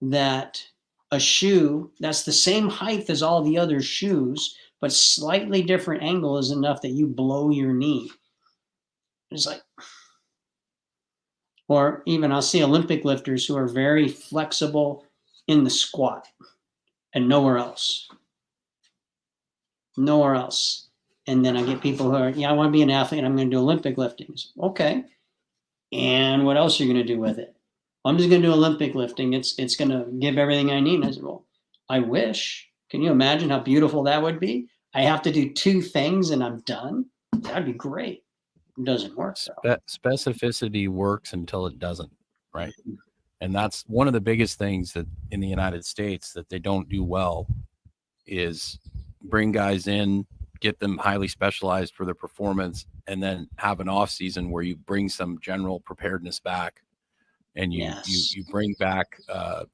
that a shoe that's the same height as all the other shoes, but slightly different angle is enough that you blow your knee? It's like, or even I'll see Olympic lifters who are very flexible in the squat and nowhere else. And then I get people who are, I want to be an athlete and I'm going to do Olympic lifting. Okay. And what else are you going to do with it? I'm just going to do Olympic lifting. It's going to give everything I need. And I said, well, I wish. Can you imagine how beautiful that would be? I have to do 2 things and I'm done. That'd be great. It doesn't work. Specificity works until it doesn't, right? And that's one of the biggest things that in the United States that they don't do well is bring guys in, get them highly specialized for their performance, and then have an off season where you bring some general preparedness back, and you Yes. bring back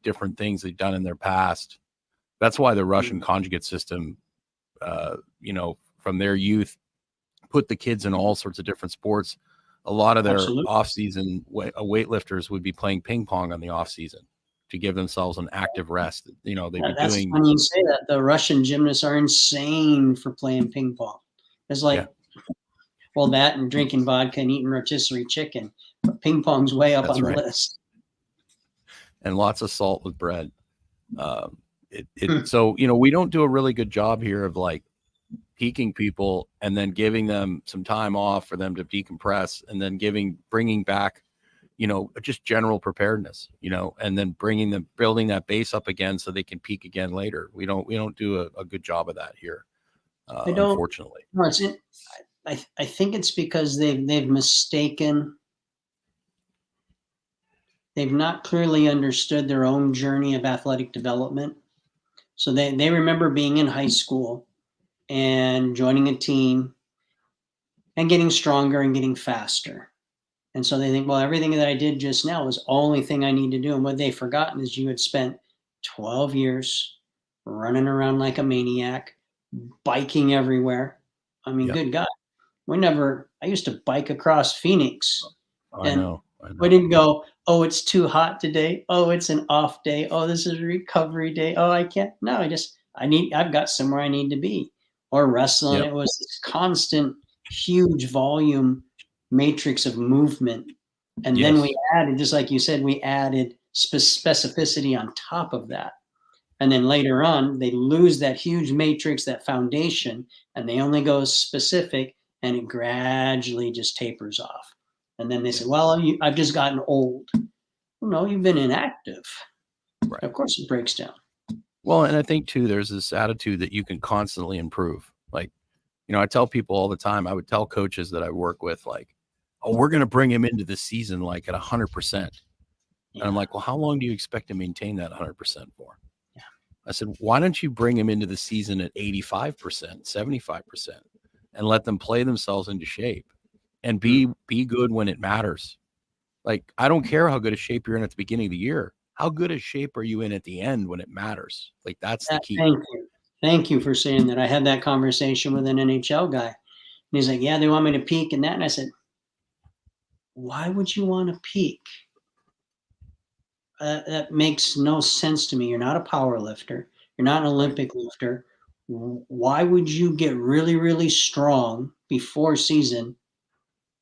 different things they've done in their past. That's why the Russian conjugate system, from their youth, put the kids in all sorts of different sports. A lot of their Absolutely. off-season weightlifters would be playing ping pong on the off-season to give themselves an active rest. They'd be That's doing. funny you say that. The Russian gymnasts are insane for playing ping pong. It's like, well, that and drinking vodka and eating rotisserie chicken. But ping pong's way up on the list. And lots of salt with bread. So, we don't do a really good job here of like peaking people and then giving them some time off for them to decompress, and then bringing back, just general preparedness, and then building that base up again so they can peak again later. We don't do a good job of that here, unfortunately. No, I think it's because they've not clearly understood their own journey of athletic development. So they remember being in high school and joining a team and getting stronger and getting faster. And so they think, well, everything that I did just now was the only thing I need to do. And what they've forgotten is you had spent 12 years running around like a maniac, biking everywhere. I mean, Good God. I used to bike across Phoenix. I know. We didn't go, oh, it's too hot today. Oh, it's an off day. Oh, this is a recovery day. Oh, I can't. No, I've got somewhere I need to be. Or wrestling. It was this constant, huge volume matrix of movement. And then we added, just like you said, we added specificity on top of that. And then later on, they lose that huge matrix, that foundation, and they only go specific, and it gradually just tapers off. And then they say, well, I've just gotten old. Well, no, you've been inactive. Right. Of course it breaks down. Well, and I think too, there's this attitude that you can constantly improve. Like, I tell people all the time, I would tell coaches that I work with, like, oh, we're going to bring him into the season like at 100%. And I'm like, well, how long do you expect to maintain that 100% for? Yeah. I said, why don't you bring him into the season at 85%, 75%, and let them play themselves into shape and be good when it matters. Like, I don't care how good a shape you're in at the beginning of the year. How good a shape are you in at the end when it matters? Like, that's the key. Thank you for saying that. I had that conversation with an NHL guy. And he's like, yeah, they want me to peak and that. And I said, why would you want to peak? That makes no sense to me. You're not a power lifter. You're not an Olympic lifter. Why would you get really, really strong before season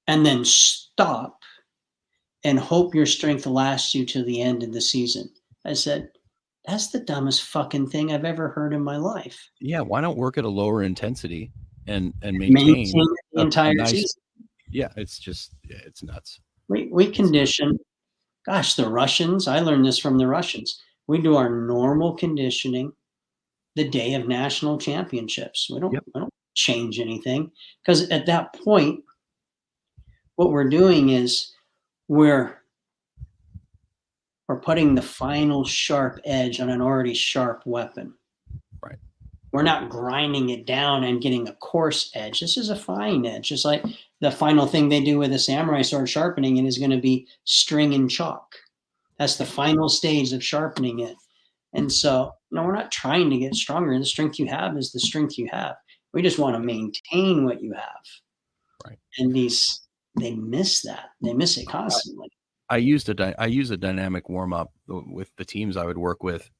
and then stop and hope your strength lasts you to the end of the season? I said, that's the dumbest fucking thing I've ever heard in my life. Yeah, why not work at a lower intensity and maintain the entire season? Yeah, it's nuts. We condition. Gosh, the Russians, I learned this from the Russians. We do our normal conditioning the day of national championships. We don't change anything, because at that point, what we're doing is we're putting the final sharp edge on an already sharp weapon. Right. We're not grinding it down and getting a coarse edge. This is a fine edge. Just like the final thing they do with a samurai sword sharpening it is going to be string and chalk. That's the final stage of sharpening it. And so, no, we're not trying to get stronger. The strength you have is the strength you have. We just want to maintain what you have. Right. And they miss that. They miss it constantly. I use a dynamic warm up with the teams I would work with.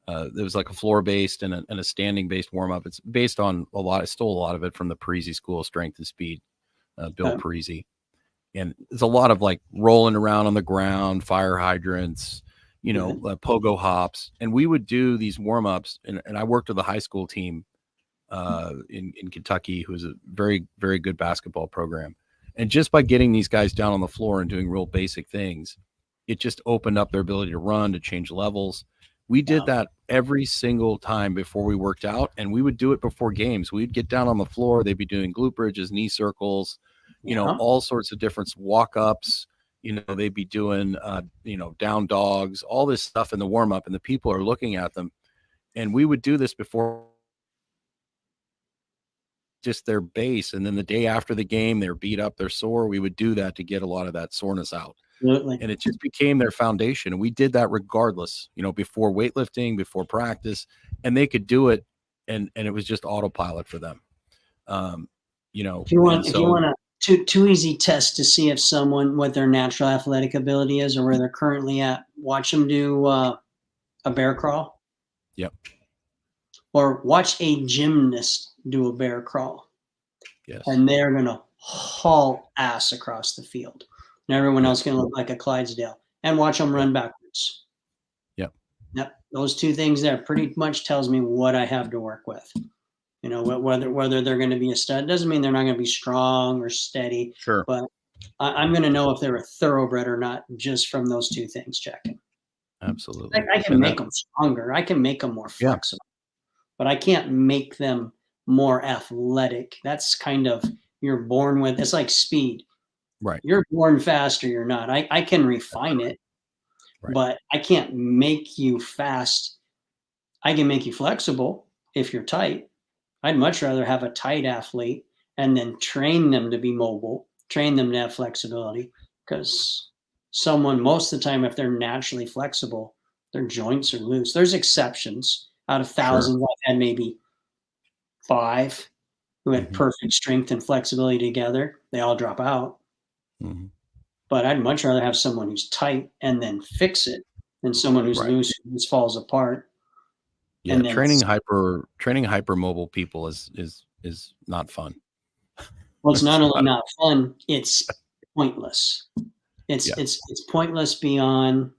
There was like a floor based and a standing based warm up. It's based on I stole a lot of it from the Parisi School of Strength and Speed, Bill Parisi. And there's a lot of like rolling around on the ground, fire hydrants, pogo hops. And we would do these warm ups. And I worked with a high school team in Kentucky, who was a very, very good basketball program. And just by getting these guys down on the floor and doing real basic things, it just opened up their ability to run, to change levels. We did that every single time before we worked out, and we would do it before games. We'd get down on the floor. They'd be doing glute bridges, knee circles, all sorts of different walk-ups, they'd be doing, down dogs, all this stuff in the warm up, and the people are looking at them. And we would do this before just their base. And then the day after the game, they're beat up, they're sore. We would do that to get a lot of that soreness out. Absolutely. And it just became their foundation. And we did that regardless, before weightlifting, before practice, and they could do it. And it was just autopilot for them. If you want a two easy tests to see if someone, what their natural athletic ability is or where they're currently at, watch them do a bear crawl. Yep. Or watch a gymnast do a bear crawl. Yes. And they're going to haul ass across the field. And everyone else is going to look like a Clydesdale. And watch them run backwards. Yep. Those two things there pretty much tells me what I have to work with. Whether they're going to be a stud doesn't mean they're not going to be strong or steady. Sure. But I'm going to know if they're a thoroughbred or not just from those two things checking. Absolutely. I can make them stronger. I can make them more flexible. But I can't make them more athletic. That's kind of, you're born with. It's like speed. Right. You're born fast or you're not. I can refine it, but I can't make you fast. I can make you flexible if you're tight. I'd much rather have a tight athlete and then train them to be mobile, train them to have flexibility, because most of the time, if they're naturally flexible, their joints are loose. There's exceptions. Out of thousands, I've had maybe 5 who had perfect strength and flexibility together. They all drop out. Mm-hmm. But I'd much rather have someone who's tight and then fix it than someone who's loose who just falls apart. Yeah, training hypermobile people is not fun. Well, it's not only not fun, it's pointless. It's pointless beyond.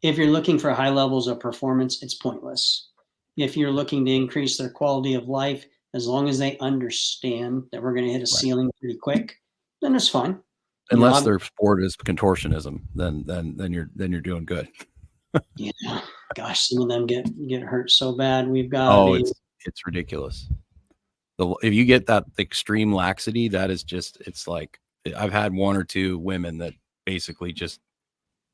If you're looking for high levels of performance, it's pointless. If you're looking to increase their quality of life, as long as they understand that we're going to hit a ceiling pretty quick, then it's fine. Unless their sport is contortionism, then you're doing good. Yeah, gosh, some of them get hurt so bad. We've got it's ridiculous. If you get that extreme laxity, that is just, it's like, I've had 1 or 2 women that basically just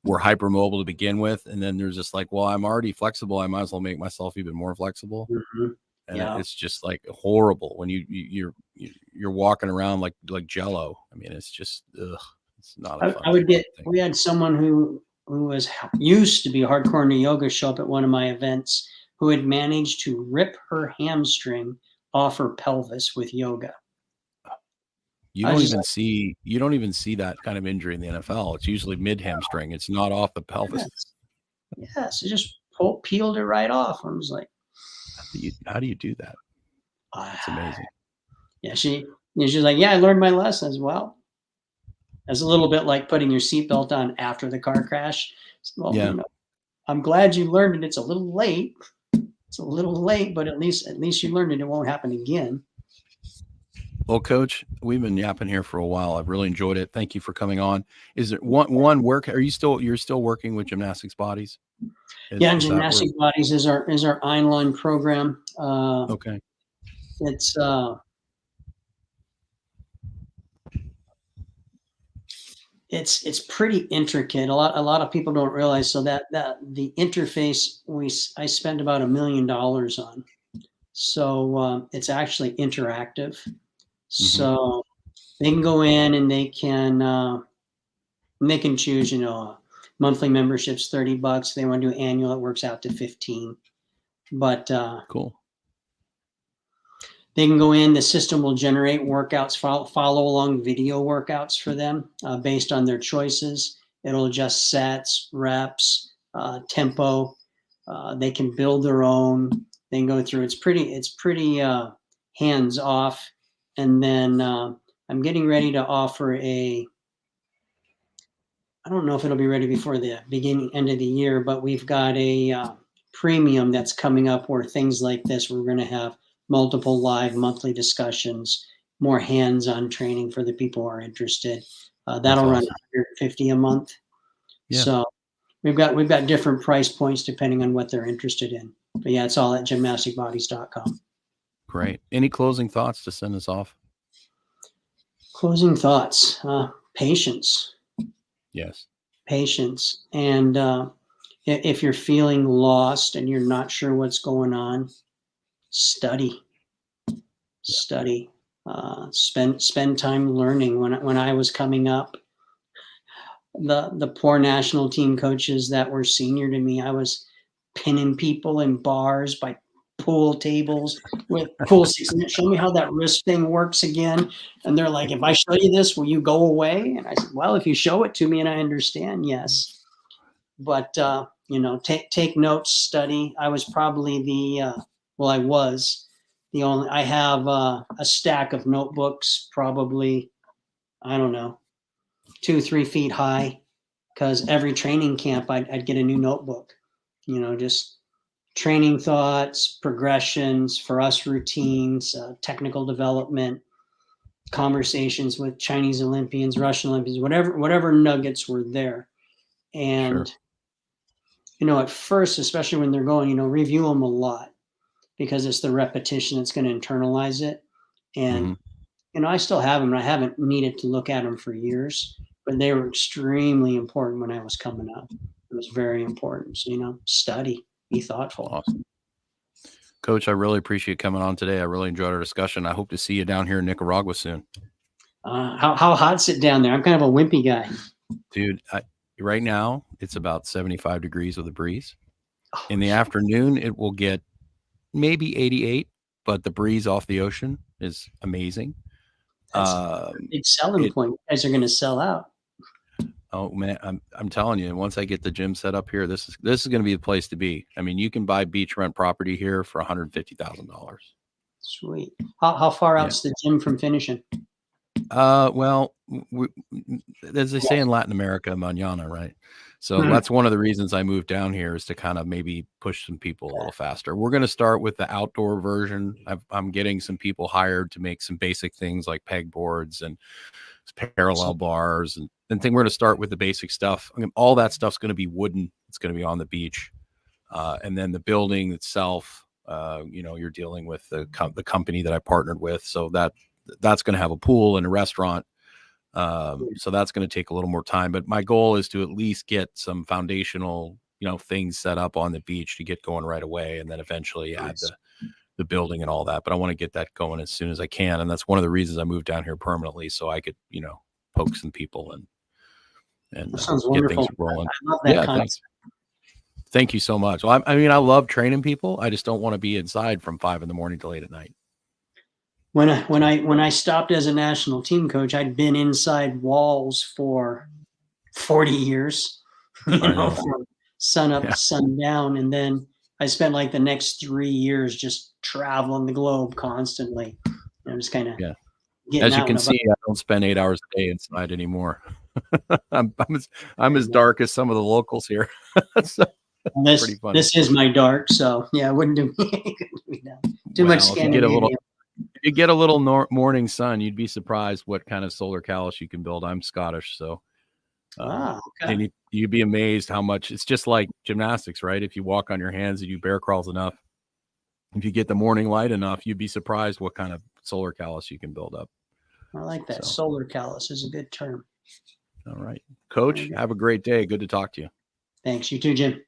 were hypermobile to begin with, and then there's just like, well, I'm already flexible, I might as well make myself even more flexible. And it's just like horrible when you're walking around like Jello. I mean, it's just it's not a fun thing. We had someone who was used to be hardcore into yoga show up at one of my events, who had managed to rip her hamstring off her pelvis with yoga. You don't even see that kind of injury in the NFL. It's usually mid hamstring. It's not off the pelvis. Yes, it just peeled it right off. I was like, how do you do that? It's amazing. Yeah, she's like, yeah, I learned my lesson as well. It's a little bit like putting your seatbelt on after the car crash. Well, I'm glad you learned it. It's a little late. But at least you learned it. It won't happen again. Well, Coach, we've been yapping here for a while. I've really enjoyed it. Thank you for coming on. Is there one work? You're still working with GymnasticsBodies? GymnasticBodies is our online program. Okay. It's pretty intricate. A lot of people don't realize. So that the interface I spent about $1 million on. So it's actually interactive. So they can go in and they can choose, monthly memberships, $30. They want to do annual, it works out to $15. But cool. They can go in, the system will generate workouts, follow along video workouts for them based on their choices. It'll adjust sets, reps, tempo. They can build their own. They can go through. It's pretty hands off. And then I'm getting ready to offer I don't know if it'll be ready before the end of the year, but we've got a premium that's coming up where things like this, we're going to have multiple live monthly discussions, more hands-on training for the people who are interested. That'll run $150 a month. Yeah. So we've got different price points depending on what they're interested in. But yeah, it's all at gymnasticbodies.com. Great. Any closing thoughts to send us off? Closing thoughts. Patience. Yes. patience. And if you're feeling lost and you're not sure what's going on, study. Spend time learning. When I was coming up, the poor national team coaches that were senior to me, I was pinning people in bars by pool tables with pool sticks. Show me how that wrist thing works again. And they're like, if I show you this, will you go away? And I said, well, if you show it to me and I understand, yes. But take notes, study. I was probably I was the only. I have a stack of notebooks, probably, I don't know, 2-3 feet high, because every training camp I'd get a new notebook. Just training thoughts, progressions, for us routines, technical development, conversations with Chinese Olympians, Russian Olympians, whatever nuggets were there. And Sure. at first, especially when they're going, review them a lot, because it's the repetition that's going to internalize it. And, I still have them, and I haven't needed to look at them for years, but they were extremely important when I was coming up. It was very important. So, study, be thoughtful. Awesome. Coach, I really appreciate coming on today. I really enjoyed our discussion. I hope to see you down here in Nicaragua soon. How hot's it down there? I'm kind of a wimpy guy. Dude, right now it's about 75 degrees with a breeze. In the afternoon, it will get maybe 88, but the breeze off the ocean is amazing. That's a big selling point. You guys are going to sell out. Oh man, I'm telling you, once I get the gym set up here, this is going to be the place to be. I mean, you can buy beach rent property here for $150,000. Sweet. How far out's the gym from finishing? Well, as they say in Latin America, mañana, right? So that's one of the reasons I moved down here, is to kind of maybe push some people a little faster. We're going to start with the outdoor version. I'm getting some people hired to make some basic things like pegboards and parallel bars and thing. We're going to start with the basic stuff. I mean, all that stuff's going to be wooden. It's going to be on the beach. And then the building itself, you're dealing with the company that I partnered with. So that's going to have a pool and a restaurant. So that's going to take a little more time, but my goal is to at least get some foundational, things set up on the beach to get going right away. And then eventually add the building and all that. But I want to get that going as soon as I can. And that's one of the reasons I moved down here permanently, so I could, poke some people and that sounds get wonderful. things rolling. I love that concept. Thank you so much. Well, I mean, I love training people. I just don't want to be inside from 5 a.m. to late at night. When I stopped as a national team coach, I'd been inside walls for 40 years, from sun up to sundown. And then I spent like the next 3 years just traveling the globe constantly. Just kind of As you can see, I don't spend 8 hours a day inside anymore. I'm as dark as some of the locals here. So pretty funny. This is my dark, so yeah, it wouldn't do me any good. Too much Scandinavian. If you get a little morning sun, you'd be surprised what kind of solar callus you can build. I'm Scottish, so and you'd be amazed how much. It's just like gymnastics, right? If you walk on your hands and you bear crawls enough, if you get the morning light enough, you'd be surprised what kind of solar callus you can build up. I like that. Solar callus is a good term. All right, Coach, have a great day. Good to talk to you. Thanks. You too, Jim.